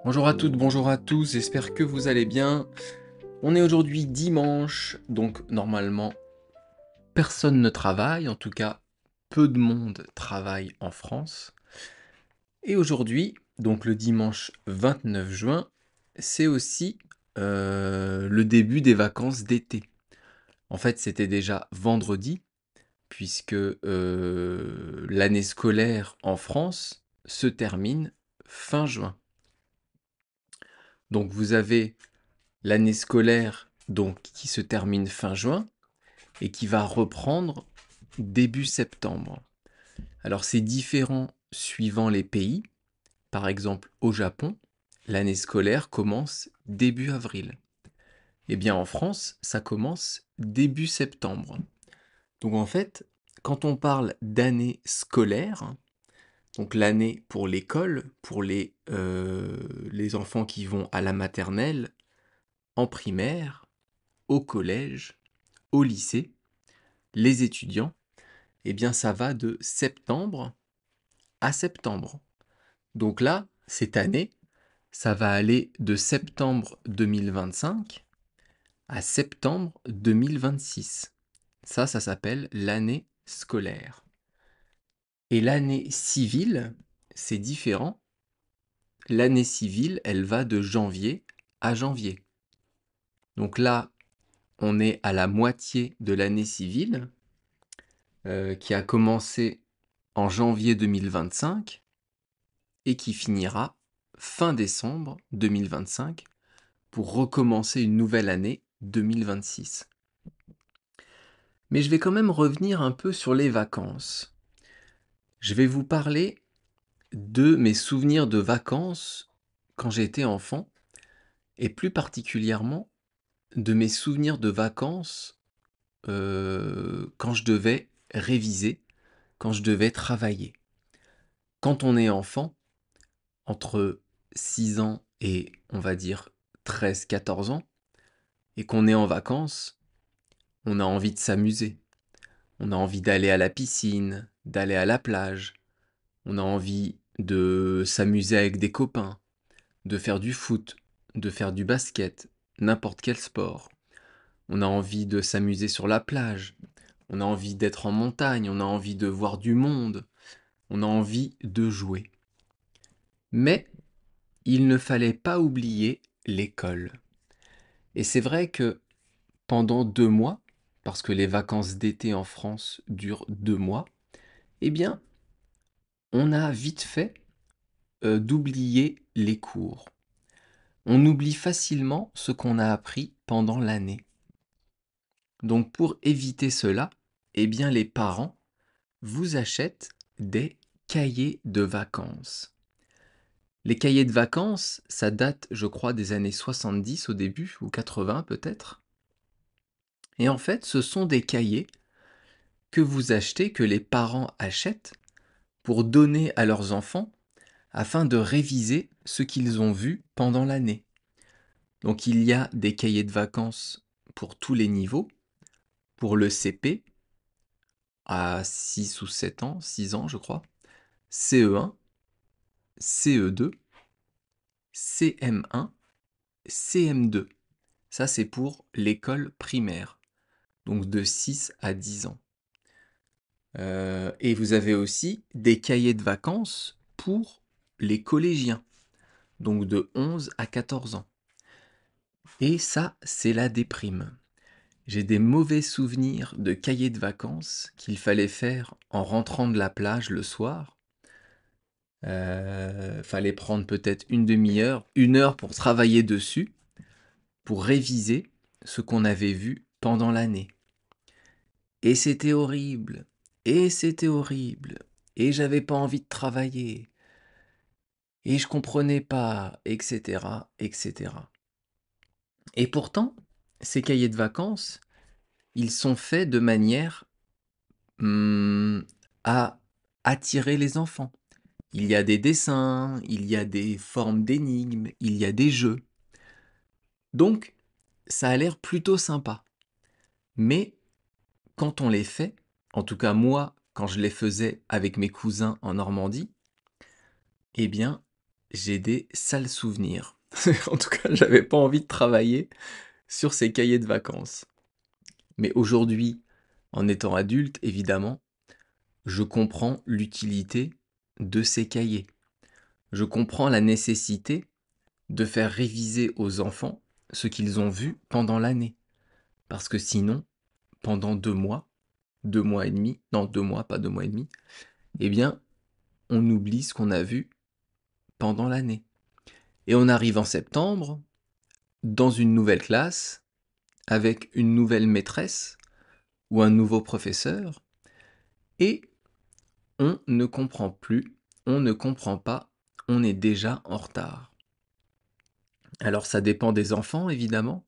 Bonjour à toutes, bonjour à tous, j'espère que vous allez bien. On est aujourd'hui dimanche, donc normalement personne ne travaille, en tout cas peu de monde travaille en France. Et aujourd'hui, donc le dimanche 29 juin, c'est aussi le début des vacances d'été. En fait, c'était déjà vendredi, puisque l'année scolaire en France se termine fin juin. Donc vous avez l'année scolaire donc qui se termine fin juin et qui va reprendre début septembre. Alors c'est différent suivant les pays. Par exemple au Japon, l'année scolaire commence début avril. Eh bien en France, ça commence début septembre. Donc en fait, quand on parle d'année scolaire, donc l'année pour l'école, pour les enfants qui vont à la maternelle, en primaire, au collège, au lycée, les étudiants, eh bien ça va de septembre à septembre. Donc là, cette année, ça va aller de septembre 2025 à septembre 2026. Ça s'appelle l'année scolaire. Et l'année civile, c'est différent. L'année civile, elle va de janvier à janvier. Donc là, on est à la moitié de l'année civile, qui a commencé en janvier 2025 et qui finira fin décembre 2025 pour recommencer une nouvelle année 2026. Mais je vais quand même revenir un peu sur les vacances. Je vais vous parler de mes souvenirs de vacances quand j'étais enfant et plus particulièrement de mes souvenirs de vacances quand je devais réviser, quand je devais travailler. Quand on est enfant, entre 6 ans et on va dire 13-14 ans, et qu'on est en vacances, on a envie de s'amuser. On a envie d'aller à la piscine, d'aller à la plage. On a envie de s'amuser avec des copains, de faire du foot, de faire du basket, n'importe quel sport. On a envie de s'amuser sur la plage. On a envie d'être en montagne, on a envie de voir du monde. On a envie de jouer. Mais il ne fallait pas oublier l'école. Et c'est vrai que pendant 2 mois, parce que les vacances d'été en France durent 2 mois, eh bien, on a vite fait d'oublier les cours. On oublie facilement ce qu'on a appris pendant l'année. Donc pour éviter cela, eh bien les parents vous achètent des cahiers de vacances. Les cahiers de vacances, ça date, je crois, des années 70 au début, ou 80 peut-être. Et en fait, ce sont des cahiers que vous achetez, que les parents achètent pour donner à leurs enfants afin de réviser ce qu'ils ont vu pendant l'année. Donc il y a des cahiers de vacances pour tous les niveaux, pour le CP à 6 ou 7 ans, 6 ans je crois, CE1, CE2, CM1, CM2. Ça c'est pour l'école primaire, donc de 6 à 10 ans. Et vous avez aussi des cahiers de vacances pour les collégiens, donc de 11 à 14 ans. Et ça, c'est la déprime. J'ai des mauvais souvenirs de cahiers de vacances qu'il fallait faire en rentrant de la plage le soir. Fallait prendre peut-être une demi-heure, 1 heure pour travailler dessus, pour réviser ce qu'on avait vu pendant l'année. Et c'était horrible. Et c'était horrible. Et j'avais pas envie de travailler. Et je comprenais pas, etc., etc. Et pourtant, ces cahiers de vacances, ils sont faits de manière à attirer les enfants. Il y a des dessins, il y a des formes d'énigmes, il y a des jeux. Donc, ça a l'air plutôt sympa. Mais quand on les fait, en tout cas moi, quand je les faisais avec mes cousins en Normandie, eh bien, j'ai des sales souvenirs. En tout cas, j'avais pas envie de travailler sur ces cahiers de vacances. Mais aujourd'hui, en étant adulte, évidemment, je comprends l'utilité de ces cahiers. Je comprends la nécessité de faire réviser aux enfants ce qu'ils ont vu pendant l'année. Parce que sinon, pendant 2 mois et demi, non 2 mois, pas 2 mois et demi, eh bien, on oublie ce qu'on a vu pendant l'année. Et on arrive en septembre, dans une nouvelle classe, avec une nouvelle maîtresse ou un nouveau professeur, et on ne comprend plus, on ne comprend pas, on est déjà en retard. Alors ça dépend des enfants, évidemment.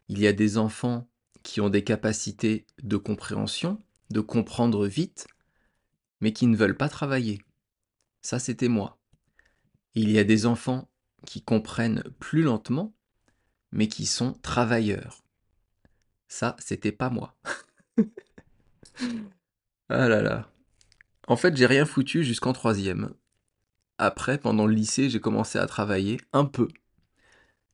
Il y a des enfants qui ont des capacités de compréhension, de comprendre vite, mais qui ne veulent pas travailler. Ça, c'était moi. Il y a des enfants qui comprennent plus lentement, mais qui sont travailleurs. Ça, c'était pas moi. Ah là là. En fait, j'ai rien foutu jusqu'en troisième. Après, pendant le lycée, j'ai commencé à travailler un peu.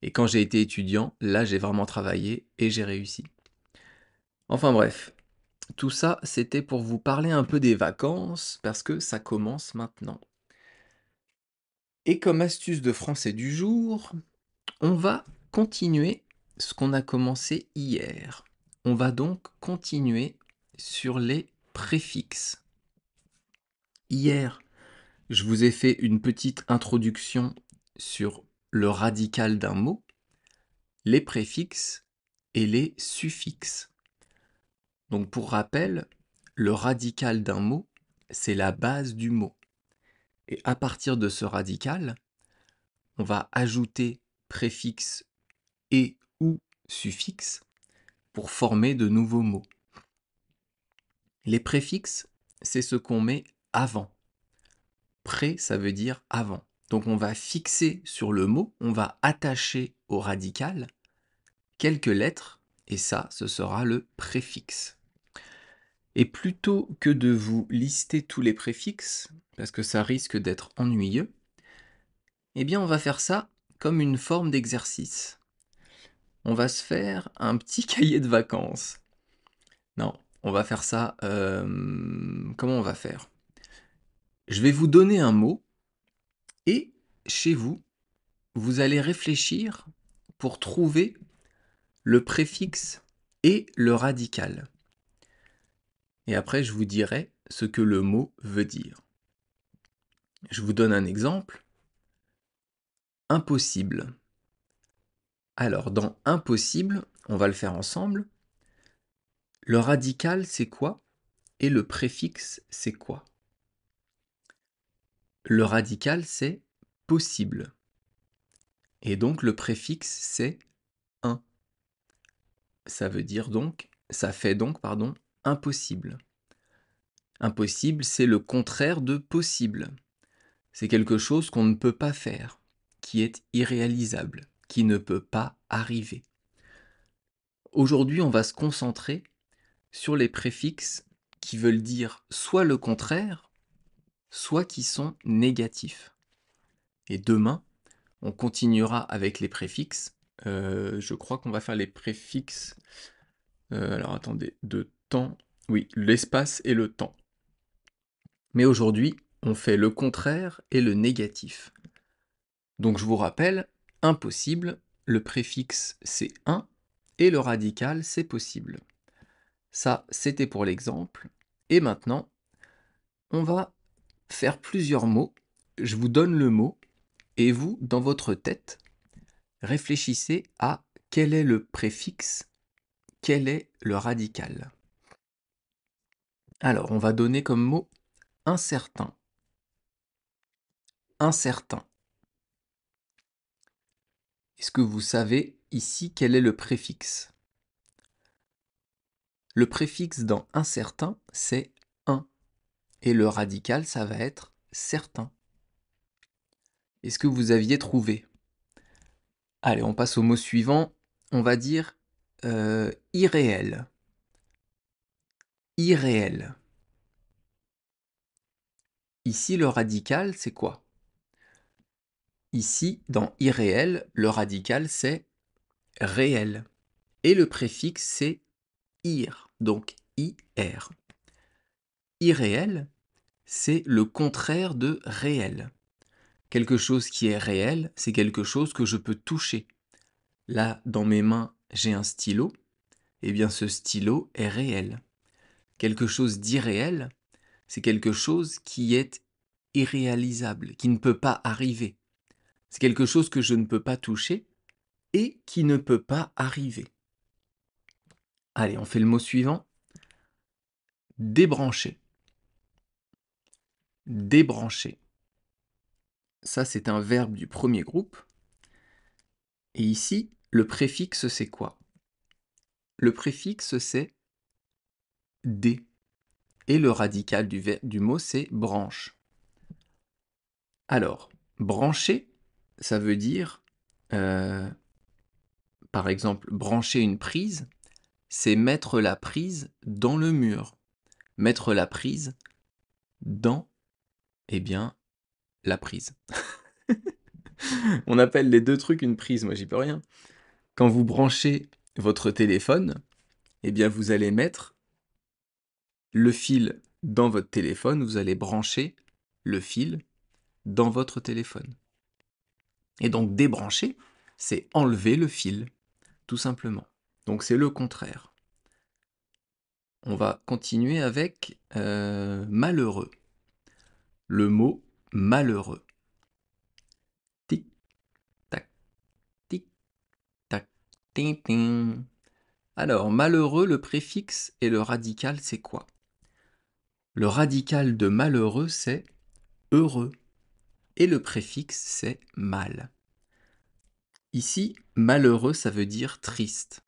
Et quand j'ai été étudiant, là, j'ai vraiment travaillé et j'ai réussi. Enfin bref, tout ça, c'était pour vous parler un peu des vacances, parce que ça commence maintenant. Et comme astuce de français du jour, on va continuer ce qu'on a commencé hier. On va donc continuer sur les préfixes. Hier, je vous ai fait une petite introduction sur le radical d'un mot, les préfixes et les suffixes. Donc pour rappel, le radical d'un mot, c'est la base du mot. Et à partir de ce radical, on va ajouter préfixe et ou suffixe pour former de nouveaux mots. Les préfixes, c'est ce qu'on met avant. Pré, ça veut dire avant. Donc on va fixer sur le mot, on va attacher au radical quelques lettres, et ça, ce sera le préfixe. Et plutôt que de vous lister tous les préfixes, parce que ça risque d'être ennuyeux, eh bien on va faire ça comme une forme d'exercice. On va se faire un petit cahier de vacances. Non, on va faire ça... comment on va faire? Je vais vous donner un mot, et chez vous, vous allez réfléchir pour trouver le préfixe et le radical. Et après, je vous dirai ce que le mot veut dire. Je vous donne un exemple. Impossible. Alors, dans impossible, on va le faire ensemble. Le radical, c'est quoi? Et le préfixe, c'est quoi? Le radical, c'est possible. Et donc, le préfixe, c'est un. Ça veut dire donc, ça fait donc, pardon, impossible. Impossible, c'est le contraire de possible. C'est quelque chose qu'on ne peut pas faire, qui est irréalisable, qui ne peut pas arriver. Aujourd'hui, on va se concentrer sur les préfixes qui veulent dire soit le contraire, soit qui sont négatifs. Et demain, on continuera avec les préfixes. Je crois qu'on va faire les préfixes. Alors attendez, de temps. Oui, l'espace et le temps. Mais aujourd'hui, on fait le contraire et le négatif. Donc je vous rappelle, impossible, le préfixe c'est un et le radical c'est possible. Ça, c'était pour l'exemple. Et maintenant, on va faire plusieurs mots. Je vous donne le mot et vous, dans votre tête, réfléchissez à quel est le préfixe, quel est le radical. Alors, on va donner comme mot incertain. Incertain. Est-ce que vous savez ici quel est le préfixe? Le préfixe dans incertain, c'est un. Et le radical, ça va être certain. Est-ce que vous aviez trouvé? Allez, on passe au mot suivant. On va dire irréel. Irréel. Ici, le radical, c'est quoi? Ici, dans irréel, le radical c'est réel. Et le préfixe c'est ir, donc ir. Irréel, c'est le contraire de réel. Quelque chose qui est réel, c'est quelque chose que je peux toucher. Là, dans mes mains, j'ai un stylo. Eh bien, ce stylo est réel. Quelque chose d'irréel, c'est quelque chose qui est irréalisable, qui ne peut pas arriver. C'est quelque chose que je ne peux pas toucher et qui ne peut pas arriver. Allez, on fait le mot suivant. Débrancher. Débrancher. Ça, c'est un verbe du premier groupe. Et ici, le préfixe, c'est quoi? Le préfixe, c'est dé. Et le radical du mot, c'est branche. Alors, brancher, ça veut dire, par exemple, brancher une prise, c'est mettre la prise dans le mur. Mettre la prise dans, eh bien, la prise. On appelle les deux trucs une prise, moi j'y peux rien. Quand vous branchez votre téléphone, eh bien vous allez mettre le fil dans votre téléphone, vous allez brancher le fil dans votre téléphone. Et donc débrancher, c'est enlever le fil, tout simplement. Donc c'est le contraire. On va continuer avec malheureux. Le mot malheureux. Tic, tac, tic, tac, ting, ting. Alors, malheureux, le préfixe et le radical, c'est quoi? Le radical de malheureux, c'est heureux. Et le préfixe, c'est mal. Ici, malheureux, ça veut dire triste.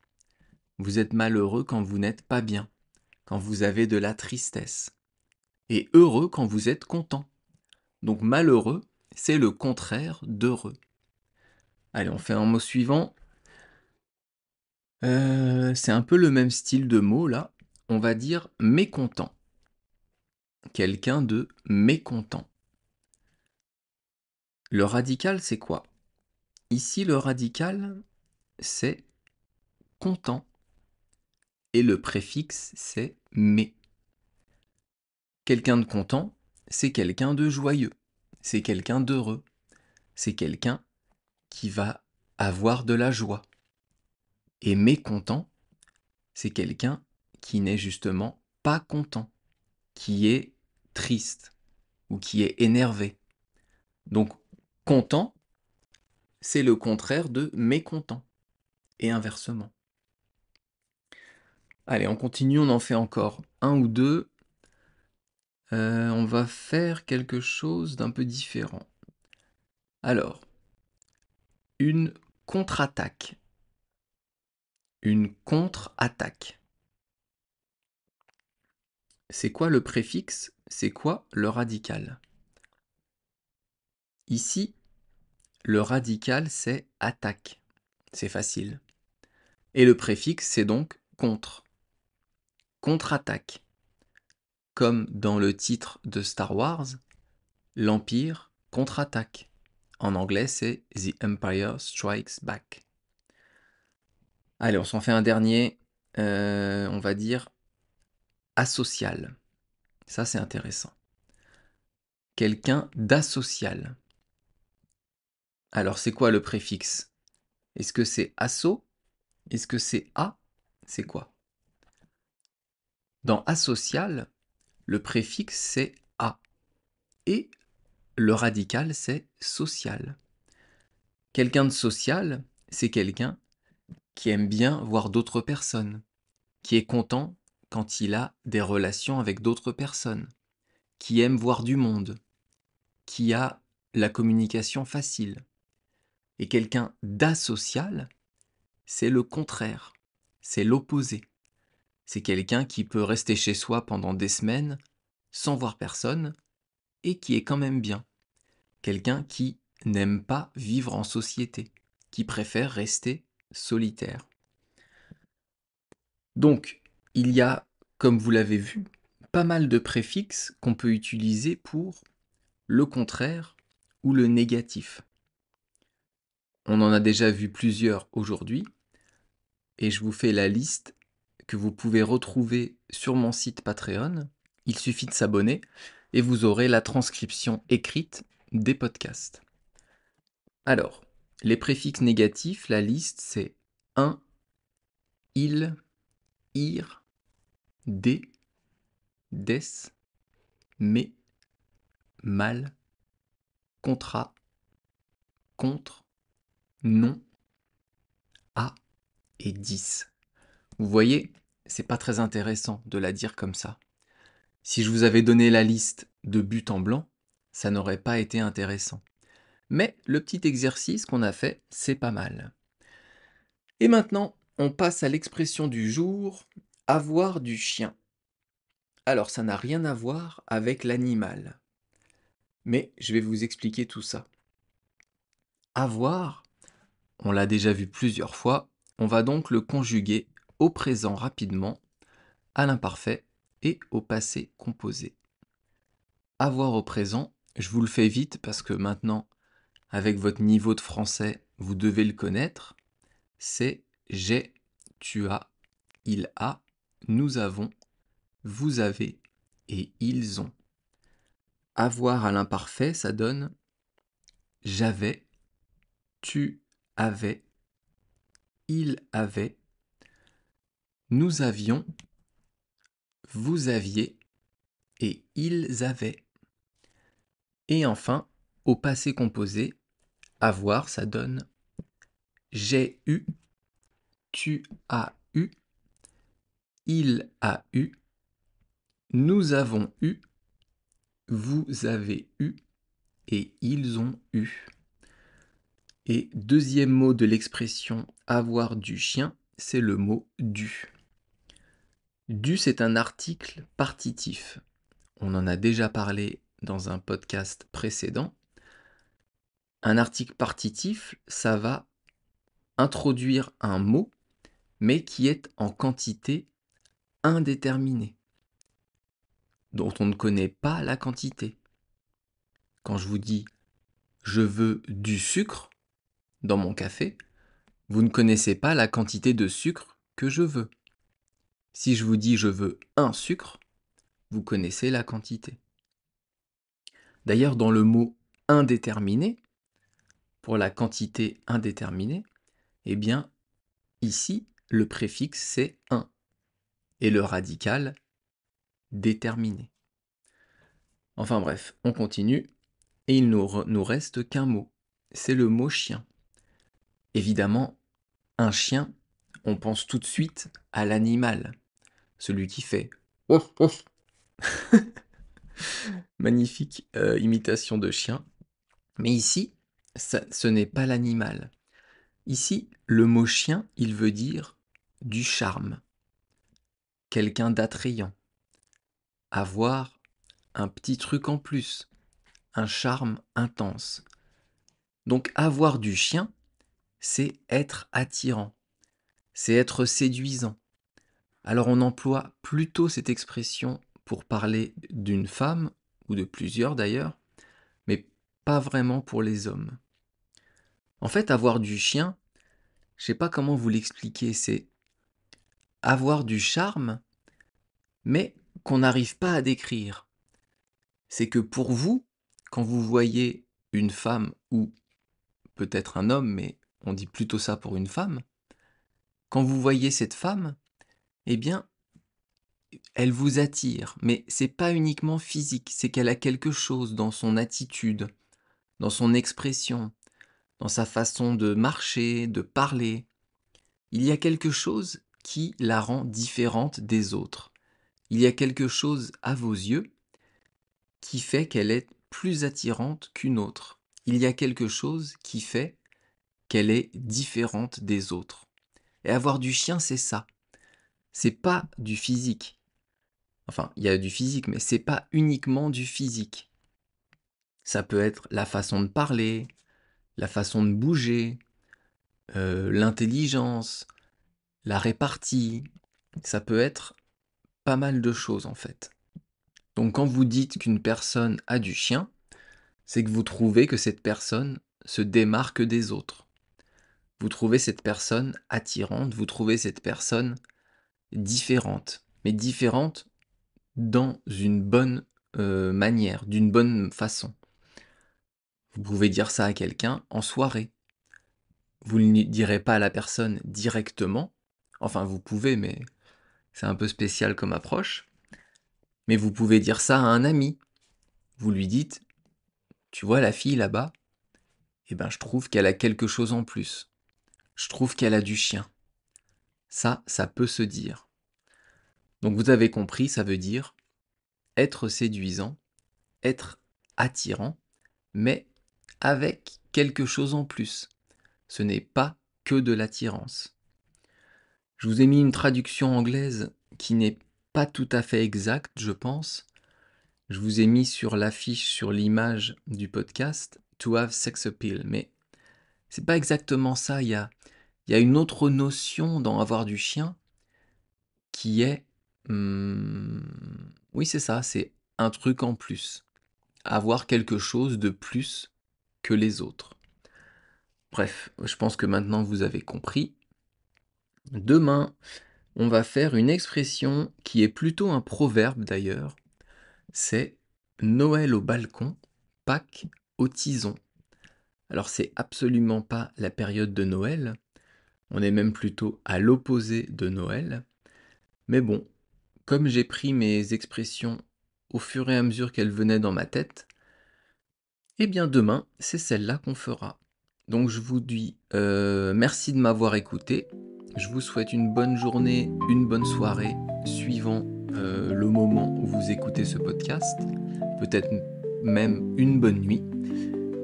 Vous êtes malheureux quand vous n'êtes pas bien, quand vous avez de la tristesse. Et heureux quand vous êtes content. Donc malheureux, c'est le contraire d'heureux. Allez, on fait un mot suivant. C'est un peu le même style de mot là. On va dire mécontent. Quelqu'un de mécontent. Le radical, c'est quoi? Ici, le radical, c'est content. Et le préfixe, c'est mais. Quelqu'un de content, c'est quelqu'un de joyeux. C'est quelqu'un d'heureux. C'est quelqu'un qui va avoir de la joie. Et mécontent, c'est quelqu'un qui n'est justement pas content, qui est triste ou qui est énervé. Donc, content, c'est le contraire de mécontent, et inversement. Allez, on continue, on en fait encore un ou deux. On va faire quelque chose d'un peu différent. Alors, une contre-attaque. Une contre-attaque. C'est quoi le préfixe? C'est quoi le radical? Ici, le radical, c'est attaque. C'est facile. Et le préfixe, c'est donc contre. Contre-attaque. Comme dans le titre de Star Wars, l'Empire contre-attaque. En anglais, c'est The Empire Strikes Back. Allez, on s'en fait un dernier. On va dire asocial. Ça, c'est intéressant. Quelqu'un d'asocial. Alors, c'est quoi le préfixe? Est-ce que c'est asso? Est-ce que c'est a? C'est quoi? Dans asocial, le préfixe c'est a et le radical c'est social. Quelqu'un de social, c'est quelqu'un qui aime bien voir d'autres personnes, qui est content quand il a des relations avec d'autres personnes, qui aime voir du monde, qui a la communication facile. Et quelqu'un d'asocial, c'est le contraire, c'est l'opposé. C'est quelqu'un qui peut rester chez soi pendant des semaines sans voir personne et qui est quand même bien. Quelqu'un qui n'aime pas vivre en société, qui préfère rester solitaire. Donc, il y a, comme vous l'avez vu, pas mal de préfixes qu'on peut utiliser pour le contraire ou le négatif. On en a déjà vu plusieurs aujourd'hui, et je vous fais la liste que vous pouvez retrouver sur mon site Patreon. Il suffit de s'abonner et vous aurez la transcription écrite des podcasts. Alors, les préfixes négatifs, la liste c'est un, il, ir, des, des, mais, mal, contra, contre, non, à et 10. Vous voyez, c'est pas très intéressant de la dire comme ça. Si je vous avais donné la liste de but en blanc, ça n'aurait pas été intéressant. Mais le petit exercice qu'on a fait, c'est pas mal. Et maintenant, on passe à l'expression du jour, avoir du chien. Alors, ça n'a rien à voir avec l'animal. Mais je vais vous expliquer tout ça. Avoir, on l'a déjà vu plusieurs fois, on va donc le conjuguer au présent rapidement, à l'imparfait et au passé composé. Avoir au présent, je vous le fais vite parce que maintenant, avec votre niveau de français, vous devez le connaître. C'est j'ai, tu as, il a, nous avons, vous avez et ils ont. Avoir à l'imparfait, ça donne j'avais, tu avais, il avait, nous avions, vous aviez et ils avaient. Et enfin, au passé composé, avoir, ça donne j'ai eu, tu as eu, il a eu, nous avons eu, vous avez eu et ils ont eu. Et deuxième mot de l'expression avoir du chien, c'est le mot du. Du, c'est un article partitif. On en a déjà parlé dans un podcast précédent. Un article partitif, ça va introduire un mot, mais qui est en quantité indéterminée, dont on ne connaît pas la quantité. Quand je vous dis je veux du sucre dans mon café, vous ne connaissez pas la quantité de sucre que je veux. Si je vous dis je veux un sucre, vous connaissez la quantité. D'ailleurs, dans le mot indéterminé, pour la quantité indéterminée, eh bien, ici, le préfixe c'est un et le radical déterminé. Enfin bref, on continue et il nous reste qu'un mot, c'est le mot chien. Évidemment, un chien, on pense tout de suite à l'animal, celui qui fait ouf ouf. Magnifique imitation de chien. Mais ici, ce n'est pas l'animal. Ici, le mot chien, il veut dire du charme, quelqu'un d'attrayant, avoir un petit truc en plus, un charme intense. Donc avoir du chien, c'est être attirant, c'est être séduisant. Alors on emploie plutôt cette expression pour parler d'une femme, ou de plusieurs d'ailleurs, mais pas vraiment pour les hommes. En fait, avoir du chien, je sais pas comment vous l'expliquer, c'est avoir du charme, mais qu'on n'arrive pas à décrire. C'est que pour vous, quand vous voyez une femme, ou peut-être un homme, mais on dit plutôt ça pour une femme, quand vous voyez cette femme, eh bien, elle vous attire, mais c'est pas uniquement physique, c'est qu'elle a quelque chose dans son attitude, dans son expression, dans sa façon de marcher, de parler. Il y a quelque chose qui la rend différente des autres. Il y a quelque chose à vos yeux qui fait qu'elle est plus attirante qu'une autre. Il y a quelque chose qui fait qu'elle est différente des autres. Et avoir du chien, c'est ça. C'est pas du physique. Enfin, il y a du physique, mais c'est pas uniquement du physique. Ça peut être la façon de parler, la façon de bouger, l'intelligence, la répartie. Ça peut être pas mal de choses en fait. Donc quand vous dites qu'une personne a du chien, c'est que vous trouvez que cette personne se démarque des autres. vous trouvez cette personne attirante, vous trouvez cette personne différente, mais différente dans une bonne manière, d'une bonne façon. Vous pouvez dire ça à quelqu'un en soirée. Vous ne le direz pas à la personne directement, enfin vous pouvez, mais c'est un peu spécial comme approche, mais vous pouvez dire ça à un ami. Vous lui dites, tu vois la fille là-bas, eh ben je trouve qu'elle a quelque chose en plus. Je trouve qu'elle a du chien. Ça peut se dire. Donc vous avez compris, ça veut dire être séduisant, être attirant, mais avec quelque chose en plus. Ce n'est pas que de l'attirance. Je vous ai mis une traduction anglaise qui n'est pas tout à fait exacte, je pense. Je vous ai mis sur l'affiche, sur l'image du podcast, to have sex appeal, mais c'est pas exactement ça. Il y a une autre notion dans avoir du chien qui est, oui c'est ça, c'est un truc en plus. Avoir quelque chose de plus que les autres. Bref, je pense que maintenant vous avez compris. Demain, on va faire une expression qui est plutôt un proverbe d'ailleurs. C'est Noël au balcon, Pâques au tison. Alors c'est absolument pas la période de Noël, on est même plutôt à l'opposé de Noël. Mais bon, comme j'ai pris mes expressions au fur et à mesure qu'elles venaient dans ma tête, eh bien demain, c'est celle-là qu'on fera. Donc je vous dis merci de m'avoir écouté. Je vous souhaite une bonne journée, une bonne soirée, suivant le moment où vous écoutez ce podcast. Peut-être même une bonne nuit.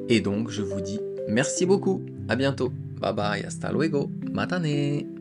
Et donc je vous dis merci beaucoup. À bientôt. Bye bye. Hasta luego. Matane.